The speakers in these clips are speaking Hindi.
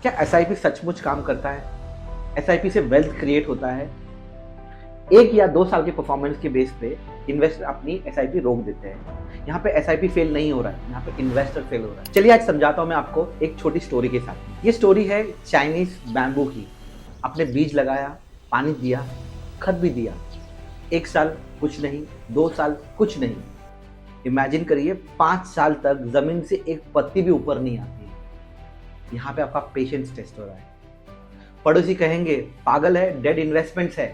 क्या एसआईपी सचमुच काम करता है? एसआईपी से वेल्थ क्रिएट होता है? 1 या 2 साल के परफॉर्मेंस के बेस पे इन्वेस्टर अपनी एसआईपी रोक देते हैं। यहाँ पे एसआईपी फेल नहीं हो रहा है, यहाँ पे इन्वेस्टर फेल हो रहा है। चलिए आज समझाता हूँ मैं आपको एक छोटी स्टोरी के साथ। ये स्टोरी है चाइनीज बैम्बू की। आपने बीज लगाया, पानी दिया, खत भी दिया। 1 साल कुछ नहीं, 2 साल कुछ नहीं। इमेजिन करिए 5 साल तक जमीन से एक पत्ती भी ऊपर नहीं आती। यहाँ पे आपका पेशेंस टेस्ट हो रहा है। पड़ोसी कहेंगे पागल है, डेड इन्वेस्टमेंट्स है,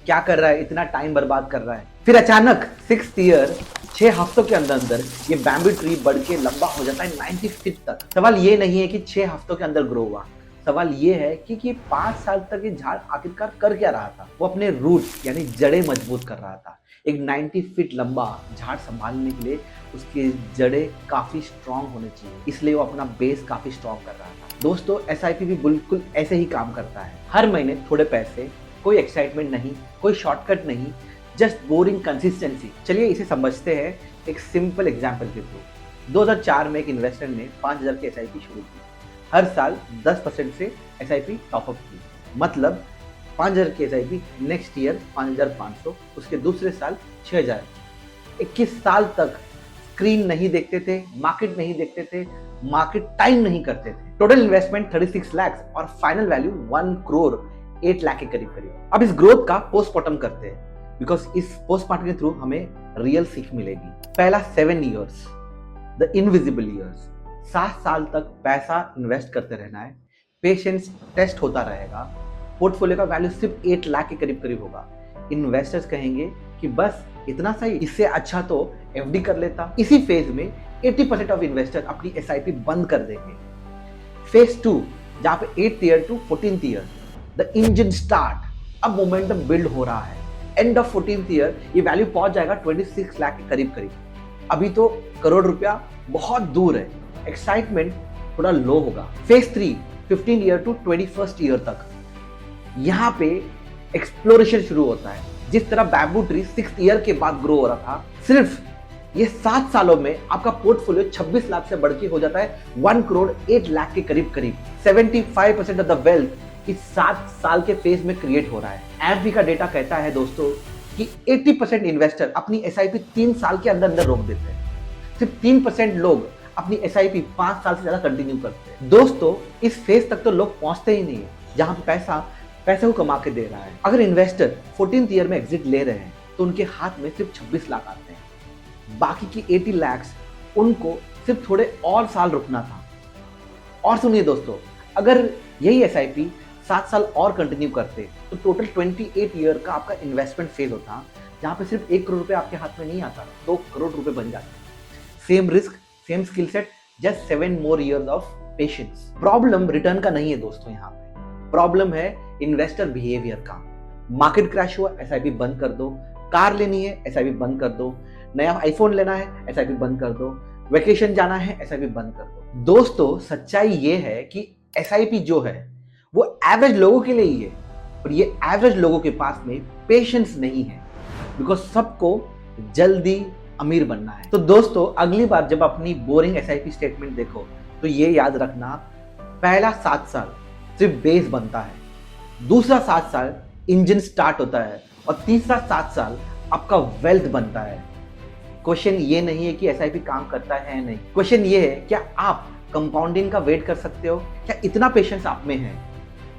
क्या कर रहा है, इतना टाइम बर्बाद कर रहा है। फिर अचानक 6th ईयर 6 हफ्तों के अंदर अंदर ये बैम्बू ट्री बढ़ के लंबा हो जाता है 90 फीट तक। सवाल ये नहीं है कि 6 हफ्तों के अंदर ग्रो हुआ, सवाल ये है कि 5 साल तक ये झाड़ आखिरकार कर क्या रहा था। वो अपने रूट यानी जड़ें मजबूत कर रहा था। एक 90 फीट लंबा झाड़ संभालने के लिए उसकी जड़ें काफी स्ट्रांग होनी चाहिए, इसलिए वो अपना बेस काफी स्ट्रांग कर रहा था। दोस्तों एसआईपी भी बिल्कुल ऐसे ही काम करता है। हर महीने थोड़े पैसे, कोई एक्साइटमेंट नहीं, कोई शॉर्टकट नहीं, जस्ट बोरिंग कंसिस्टेंसी। चलिए इसे समझते हैं एक सिंपल एग्जांपल के थ्रू। 2004 में एक इन्वेस्टर ने 5000 की एसआईपी शुरू की। हर साल 10% से एसआईपी टॉपअप की, मतलब 5000 की एसआईपी, नेक्स्ट ईयर 5500, उसके दूसरे साल 6000। 21 साल तक स्क्रीन नहीं देखते थे, मार्केट नहीं देखते थे, मार्केट टाइम नहीं करते थे। टोटल इन्वेस्टमेंट 36 लाख और फाइनल वैल्यू 1 करोड़ 8 लाख के करीब करीब। अब इस ग्रोथ का पोस्टमार्टम करते हैं, बिकॉज इस पोस्टमार्टम के थ्रू हमें रियल सीख मिलेगी। पहला 7 इयर्स, द इनविजिबल इयर्स। 7 साल तक पैसा इन्वेस्ट करते रहना है, पेशेंस टेस्ट होता रहेगा, पोर्टफोलियो का वैल्यू सिर्फ 8 लाख के करीब करीब होगा। इन्वेस्टर्स कहेंगे कि बस इतना सही, इससे अच्छा तो एफडी कर लेता। इसी फेज में 80% ऑफ इन्वेस्टर अपनी एसआईपी बंद कर देंगे। फेज 2, जहां पे 8th year to 14th year, the engine start. अब मोमेंटम बिल्ड हो रहा है। एंड ऑफ 14th ईयर ये वैल्यू पहुंच जाएगा 26 लाख के करीब करीब। अभी तो करोड़ रुपया बहुत दूर है, एक्साइटमेंट थोड़ा लो होगा। Phase 3, 15th year to 21st year तक, यहाँ पे एक्सप्लोरेशन शुरू होता है। जिस तरह बैम्बू ट्री 6th ईयर के बाद ग्रो हो रहा था, सिर्फ ये 7 सालों में आपका पोर्टफोलियो 26 लाख से बढ़ के हो जाता है 1 करोड़ 8 लाख के करीब करीब। 75% ऑफ द वेल्थ इस 7 साल के फेज में क्रिएट हो रहा है। एफबी का डेटा कहता है दोस्तों कि 80% इन्वेस्टर अपनी एसआईपी 3 साल के अंदर अंदर रोक देते हैं। सिर्फ 3% लोग अपनी एसआईपी 5 साल से ज्यादा कंटिन्यू करते हैं। दोस्तों इस फेज तक तो लोग पहुंचते ही नहीं है, जहां पे पैसा को कमा के दे रहा है। अगर इन्वेस्टर 14th ईयर में एग्जिट ले रहे हैं तो उनके हाथ में सिर्फ 26 लाख आते हैं। बाकी की 80 लाख उनको सिर्फ थोड़े और साल रुकना था। और सुनिए दोस्तों, अगर यही एसआईपी 7 साल और कंटिन्यू करते तो टोटल 28 ईयर का आपका इन्वेस्टमेंट फेज होता, जहां पे सिर्फ 1 करोड़ रुपए आपके हाथ में नहीं आता, 2 करोड़ रुपए बन जाते। Same risk, same skill set, just 7 more years of patience. Problem return का नहीं है दोस्तों, यहाँ पे प्रॉब्लम है इन्वेस्टर बिहेवियर का। मार्केट क्रैश हुआ, एसआईपी बंद कर दो। कार लेनी है, एसआईपी बंद कर दो। नया आईफोन लेना है, एसआईपी बंद कर दो। वेकेशन जाना है, एसआईपी बंद कर दो। दोस्तों सच्चाई ये है कि एसआईपी जो है वो एवरेज लोगों के लिए ही है, और ये एवरेज लोगों के पास में पेशेंस नहीं है, बिकॉज सबको जल्दी अमीर बनना है। तो दोस्तों अगली बार जब अपनी बोरिंग एसआईपी स्टेटमेंट देखो तो ये याद रखना, पहला 7 साल सिर्फ बेस बनता है, दूसरा 7 साल इंजन स्टार्ट होता है, और तीसरा 7 साल आपका वेल्थ बनता है। क्वेश्चन ये नहीं है कि एसआईपी काम करता है या नहीं, क्वेश्चन ये है क्या आप कंपाउंडिंग का वेट कर सकते हो, क्या इतना पेशेंस आप में है।